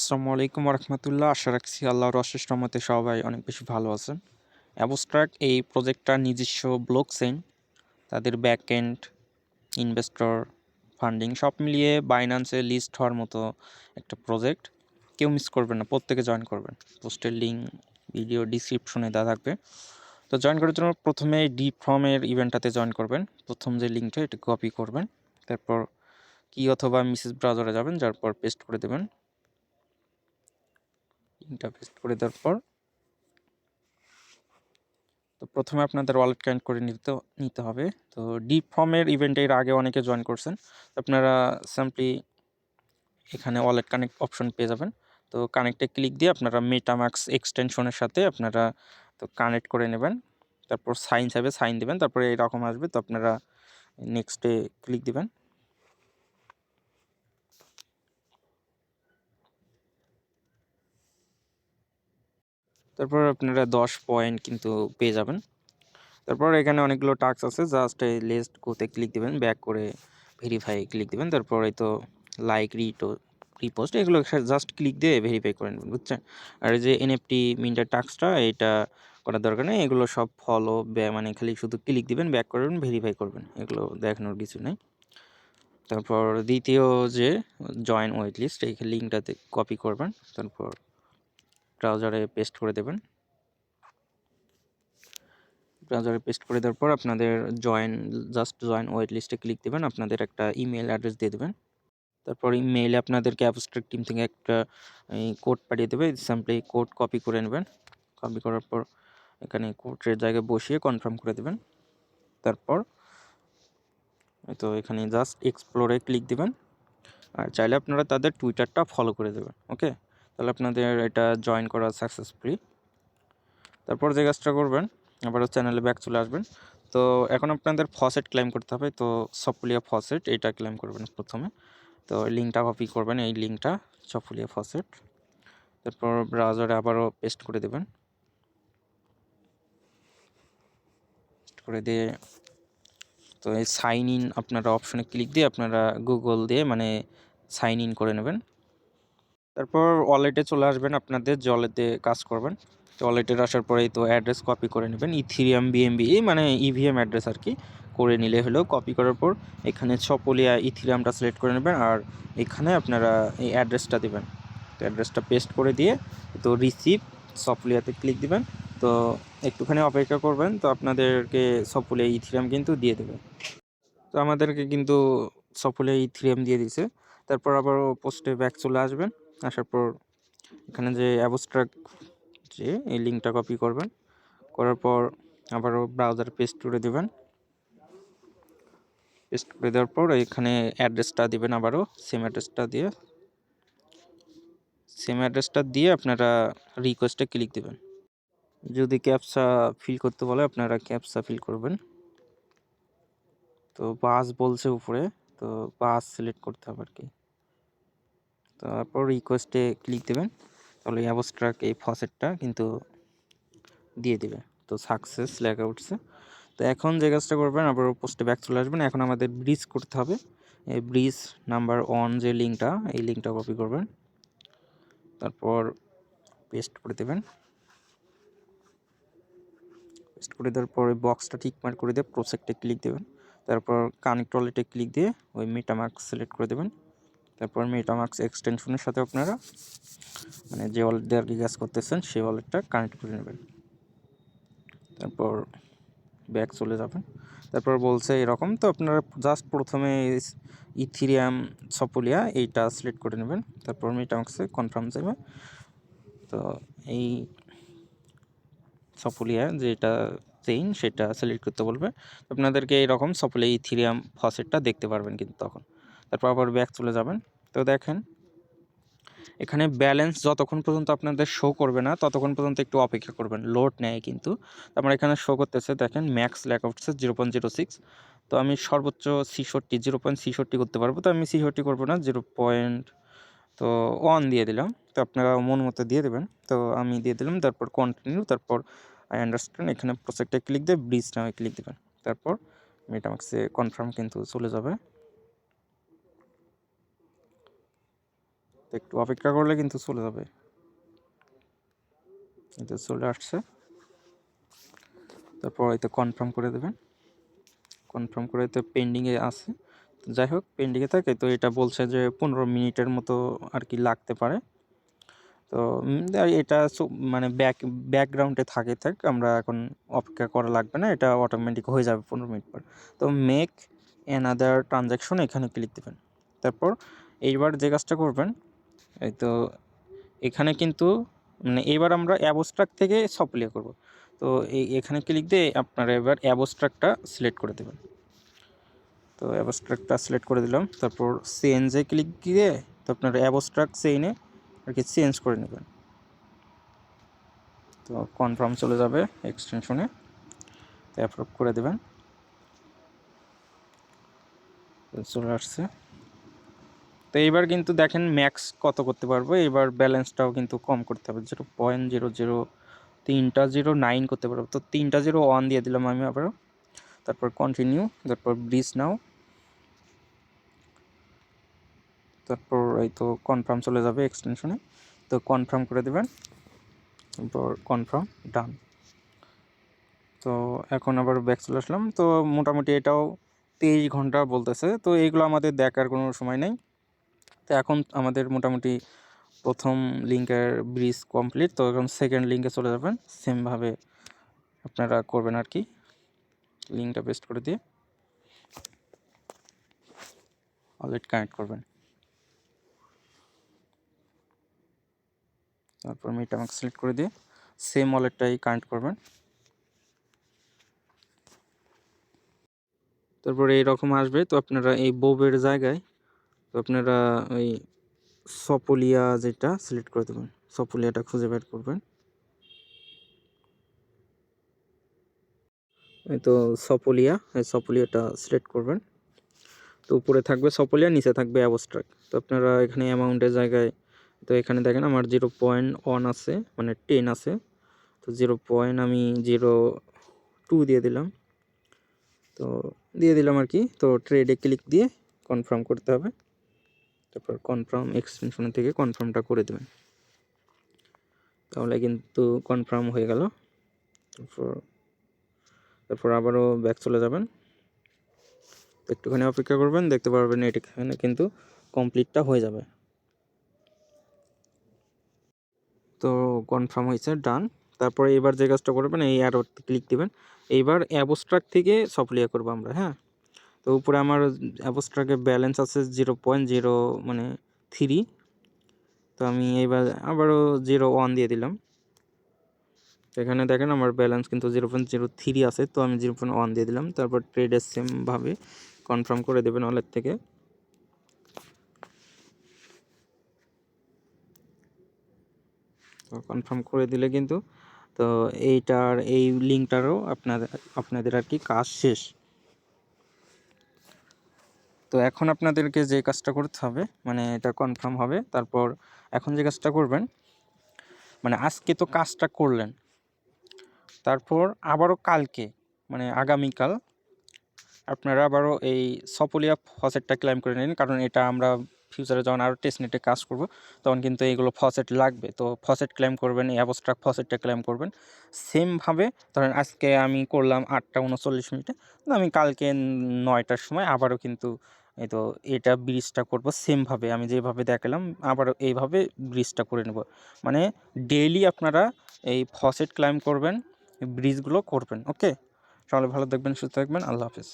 আসসালামু আলাইকুম রহমতুল্লাহ। আশা রাখছি আল্লাহর অশেষ রহমতে সবাই অনেক বেশি ভালো আছেন। অ্যাবস্ট্রাক্ট এই প্রজেক্টটার নিজস্ব ব্লক চেইন, তাদের ব্যাক এন্ড, ইনভেস্টর, ফান্ডিং সব মিলিয়ে বাইন্যান্সে লিস্ট হওয়ার মতো একটা প্রজেক্ট। কেউ মিস করবেন না, প্রত্যেকে জয়েন করবেন। পোস্টের লিঙ্ক ভিডিও ডিসক্রিপশনে দেওয়া থাকবে। তো জয়েন করার জন্য প্রথমে ডি ফর্মের ইভেন্টটাতে জয়েন করবেন। প্রথম যে লিঙ্কটা এটা কপি করবেন, তারপর কি অথবা মিসেস ব্রাউজারে যাবেন, যার পর পেস্ট করে দেবেন। লিঙ্কটা পেস্ট করে দেওয়ার পর তো প্রথমে আপনাদের ওয়ালেট কানেক্ট করে নিতে হবে। তো ডিপ ফর্মের ইভেন্টের আগে অনেকে জয়েন করছেন, আপনারা সিম্পলি এখানে ওয়ালেট কানেক্ট অপশন পেয়ে যাবেন। তো কানেক্টে ক্লিক দিয়ে আপনারা মেটামাক্স এক্সটেনশনের সাথে আপনারা তো কানেক্ট করে নেবেন। তারপর সাইন চাইবে, সাইন দেবেন, তারপরে এরকম আসবে। তো আপনারা নেক্সটে ক্লিক দিবেন। তারপর আপনারা 10 পয়েন্ট কিন্তু পেয়ে যাবেন। তারপর এখানে অনেকগুলো টাস্ক আছে, জাস্ট এই লিস্ট গোতে ক্লিক দিবেন, ব্যাক করে ভেরিফাই ক্লিক দিবেন। তারপর এই তো লাইক রিপোস্ট এগুলো জাস্ট ক্লিক দিয়ে ভেরিফাই করে নেবেন, বুঝছেন। আর এই যে এনএফটি মিন্টার টাস্কটা এটা করার দরকার নেই, এগুলো সব ফলো মানে খালি শুধু ক্লিক দিবেন, ব্যাক করবেন, ভেরিফাই করবেন, এগুলো দেখানোর কিছু নেই। তারপর দ্বিতীয় যে জয়েন ওয়েট লিস্ট, এই লিঙ্কটাতে কপি করবেন, তারপর ব্রাউজারে পেস্ট করে দেবেন। ব্রাউজারে পেস্ট করে দেওয়ার পর আপনাদের জাস্ট জয়েন ওয়েট লিস্টে ক্লিক দেবেন, আপনাদের একটা ইমেল অ্যাড্রেস দিয়ে দেবেন। তারপর ইমেইলে আপনাদেরকে অ্যাবস্ট্রাক্ট টিম থেকে একটা কোড পাঠিয়ে দেবে, সিম্পলি কোড কপি করে নেবেন। কপি করার পর এখানে কোডের জায়গায় বসিয়ে কনফার্ম করে দেবেন। তারপর তো এখানে জাস্ট এক্সপ্লোরে ক্লিক দিবেন, আর চাইলে আপনারা তাদের টুইটারটা ফলো করে দেবেন। ওকে, তাহলে আপনাদের এটা জয়েন করা সাকসেসফুলি। তারপর যে কাজটা করবেন, আবারও চ্যানেলে ব্যাক চলে আসবেন। তো এখন আপনাদের ফসেট ক্লেম করতে হবে। তো সফুলিয়া ফসেট এইটা ক্লেম করবেন প্রথমে। তো লিঙ্কটা কপি করবেন, এই লিঙ্কটা সফুলিয়া ফসেট। তারপর ব্রাউজারে আবারও পেস্ট করে দেবেন। পেস্ট করে দিয়ে তো এই সাইন ইন আপনারা অপশনে ক্লিক দিয়ে আপনারা গুগল দিয়ে মানে সাইন ইন করে নেবেন। তারপর ওয়ালেটে চলে আসবেন, আপনাদের যে ওয়ালেটে কাজ করবেন। তো ওয়ালেটের আসার পরেই তো অ্যাড্রেস কপি করে নেবেন, ইথিরিয়াম বিএমবি মানে ইভিএম অ্যাড্রেস আর কি করে নিলে হলো। কপি করার পর এখানে সফুলিয়া ইথিরিয়ামটা সিলেক্ট করে নেবেন, আর এখানে আপনারা এই অ্যাড্রেসটা দেবেন। তো অ্যাড্রেসটা পেস্ট করে দিয়ে তো রিসিভ সফুলিয়াতে ক্লিক দিবেন। তো একটুখানি অপেক্ষা করবেন, তো আপনাদেরকে সফুলিয়া ইথিরিয়াম কিন্তু দিয়ে দেবে। তো আমাদেরকে কিন্তু সফুলিয়া ইথিরিয়াম দিয়ে দিছে। তারপর আবারও পোস্টে ব্যাক চলে আসবেন, আসার পর এখানে যে অ্যাবস্ট্রাক্ট যে এই লিঙ্কটা কপি করবেন, করার পর আবারও ব্রাউজার পেস্ট করে দেবেন। পেস্ট করে দেওয়ার পর এখানে অ্যাড্রেসটা দিবেন, আবারও সেম অ্যাড্রেসটা দিয়ে আপনারা রিকোয়েস্টে ক্লিক দেবেন। যদি ক্যাপচা ফিল করতে বলে আপনারা ক্যাপচা ফিল করবেন। তো পাস বলছে উপরে, তো পাস সিলেক্ট করতে হবে আর কি। তারপর রিকোয়েস্টে ক্লিক দেবেন, তাহলে অ্যাবস্ট্রাক্ট এই ফসেটটা কিন্তু দিয়ে দিবে। তো সাকসেস লেখা উঠছে। তো এখন যে কাজটা করবেন, আবার পোস্টে ব্যাক চলে আসবেন। এখন আমাদের ব্রিজ করতে হবে। এই ব্রিজ নাম্বার 1 যে লিঙ্কটা, এই লিঙ্কটা কপি করবেন, তারপর পেস্ট করে দেবেন। পেস্ট করে দেওয়ার পর ওই বক্সটা ঠিক মার্ক করে দিয়ে প্রজেক্টে ক্লিক দেবেন। তারপর কানেক্ট ওয়ালেটে ক্লিক দিয়ে ওই মেটামাস্ক সিলেক্ট করে দেবেন। তারপর মেটামাস্ক এক্সটেনশনের সাথে আপনারা মানে যে ওয়ালেট দিয়ে আর কি কাজ করতেছেন সেই ওয়ালেটটা কানেক্ট করে নেবেন। তারপর ব্যাক চলে যাবেন। তারপর বলছে এরকম, তো আপনারা জাস্ট প্রথমে ইথিরিয়াম সফুলিয়া এইটা সিলেক্ট করে নেবেন, তারপর মেটামাস্কে কনফার্ম যাবে। তো এই সফুলিয়া যেটা চেইন সেটা সিলেক্ট করতে বলবে। আপনাদেরকে এইরকম সফুলিয়া ইথিরিয়াম ফসেটটা দেখতে পারবেন কিন্তু তখন। তারপর আবার ব্যাক চলে যাবেন। তো দেখেন এখানে ব্যালেন্স যতক্ষণ পর্যন্ত আপনাদের শো করবে না ততক্ষণ পর্যন্ত একটু অপেক্ষা করবেন, লোড নেয় কিন্তু। আমার এখানে শো করতেছে, দেখেন ম্যাক্স লেখা উঠছে 0.06। তো আমি সর্বোচ্চ 0.66 করতে পারবো। তো আমি 66 করবো না, 0.1 দিয়ে দিলাম। তো আপনারা মন মতো দিয়ে দেবেন। তো আমি দিয়ে দিলাম, তারপর কন্টিনিউ, তারপর আই আন্ডারস্ট্যান্ড, এখানে প্রজেক্টে ক্লিক দিয়ে ব্রিজ নামে ক্লিক দেবেন। তারপর মেটামাক্সে কনফার্ম কিন্তু চলে যাবে। তো একটু অপেক্ষা করলে কিন্তু চলে যাবে। কিন্তু চলে আসছে। তারপর এতে কনফার্ম করে দেবেন। কনফার্ম করে তো পেন্ডিংয়ে আছে, যাই হোক পেন্ডিংয়ে থাকে। তো এটা বলছে যে 15 মিনিটের মতো আর কি লাগতে পারে। তো এটা মানে ব্যাকগ্রাউন্ডে থাক, আমরা এখন অপেক্ষা করা লাগবে না, এটা অটোমেটিক হয়ে যাবে 15 মিনিট পর। তো মেক অ্যানাদার ট্রানজ্যাকশন এখানে ক্লিক দেবেন। তারপর এইবার যে কাজটা করবেন, এই তো এখানে কিন্তু মানে এবার আমরা অ্যাবস্ট্রাক্ট থেকে সফটওয়্যার করব। তো এখানে ক্লিক দিয়ে আপনারা এবার অ্যাবস্ট্রাক্টটা সিলেক্ট করে দেবেন। তো অ্যাবস্ট্রাক্টটা সিলেক্ট করে দিলাম। তারপর চেঞ্জে ক্লিক দিয়ে তো আপনারা অ্যাবস্ট্রাক্ট চেইনে আর কি চেঞ্জ করে নেবেন। তো কনফার্ম চলে যাবে এক্সটেনশনে, তো অ্যাপ্রুভ করে দেবেন। চলে আসছে। তো এইবার কিন্তু দেখেন ম্যাক্স কত করতে পারবো, এবার ব্যালেন্সটাও কিন্তু কম করতে হবে, 0.00309 করতে পারবো। তো 3টা 0 অন দিয়ে দিলাম আমি আবারও। তারপর কন্টিনিউ, তারপর ব্রিজ নাও, তারপর এই তো কনফার্ম চলে যাবে এক্সটেনশনে। তো কনফার্ম করে দেবেন, তারপর কনফার্ম ডান। তো এখন আবার ব্যাক চলে আসলাম। তো মোটামুটি এটাও 23 ঘন্টা বলতেছে। তো এইগুলো আমাদের দেখার কোনো সময় নেই। তো এখন আমাদের মোটামুটি প্রথম লিঙ্কের ব্রিজ কমপ্লিট। তো এখন সেকেন্ড লিঙ্কে চলে যাবেন, সেমভাবে আপনারা করবেন আর কি। লিঙ্কটা পেস্ট করে দিয়ে ওয়ালেট কানেক্ট করবেন। তারপর মেটামাস্ক সিলেক্ট করে দিয়ে সেম ওয়ালেটটাই কানেক্ট করবেন। তারপরে এইরকম আসবে। তো আপনারা এই বোবের জায়গায় তো আপনারা ওই সপোলিয়া যেটা সিলেক্ট করে দেবেন, সপোলিয়াটা খুঁজে বের করবেন। এই তো সপোলিয়া, এই সপোলিয়াটা সিলেক্ট করবেন। তো উপরে থাকবে সপোলিয়া, নিচে থাকবে অ্যাবস্ট্রাক্ট। তো আপনারা এখানে অ্যামাউন্টের জায়গায় তো এখানে দেখেন আমার 0.1 আছে, মানে 10 আছে। তো 0. আমি 0.2 দিয়ে দিলাম। তো দিয়ে দিলাম আর কি। তো ট্রেডে ক্লিক দিয়ে কনফার্ম করতে হবে। তারপর কনফার্ম এক্সটেনশন থেকে কনফার্মটা করে দেবেন, তাহলে কিন্তু কনফার্ম হয়ে গেল। তারপর আবারও ব্যাক চলে যাবেন। একটুখানি অপেক্ষা করবেন, দেখতে পারবেন এখানে কিন্তু কমপ্লিটটা হয়ে যাবে। তো কনফার্ম হয়েছে, ডান। তারপরে এবার যে কাজটা করবেন, এই অ্যারোতে ক্লিক দিবেন। এইবার অ্যাবস্ট্রাক্ট থেকে সফটওয়্যার করবো আমরা, হ্যাঁ। তো উপরে আমার অ্যাবস্ট্রাক্টের ব্যালেন্স আছে 0.0 মানে 3। তো আমি এইবার আবারও 0.1 দিয়ে দিলাম। এখানে দেখেন আমার ব্যালেন্স কিন্তু 0.03 আছে। তো আমি 0.1 দিয়ে দিলাম। তারপর ট্রেডের সেমভাবে কনফার্ম করে দেবেন ওয়ালেট থেকে। তো কনফার্ম করে দিলে কিন্তু তো এইটার এই লিঙ্কটারও আপনাদের আর কি কাজ শেষ। তো এখন আপনাদেরকে যে কাজটা করতে হবে, মানে এটা কনফার্ম হবে। তারপর এখন যে কাজটা করবেন, মানে আজকে তো কাজটা করলেন, তারপর আবারও কালকে মানে আগামীকাল আপনারা আবারও এই সপোলিয়া ফসেটটা ক্লেম করে নিন, কারণ এটা আমরা ফিউচারে যখন আরও টেস্টনেটে কাজ করব তখন কিন্তু এইগুলো ফসেট লাগবে। তো ফসেট ক্লেম করবেন, এই অ্যাবস্ট্রাক্ট ফসেটটা ক্লেম করবেন সেমভাবে। ধরেন আজকে আমি করলাম 8:39, তো আমি কালকে 9টার সময় আবারও কিন্তু এই তো এটা ব্রিজটা করব সেমভাবে আমি যেভাবে দেখালাম, আবারও এইভাবে ব্রিজটা করে নেব। মানে ডেইলি আপনারা এই ফসেট ক্লেম করবেন, ব্রিজগুলো করবেন। ওকে, সবাই ভালো থাকবেন, সুস্থ থাকবেন, আল্লাহ হাফিজ।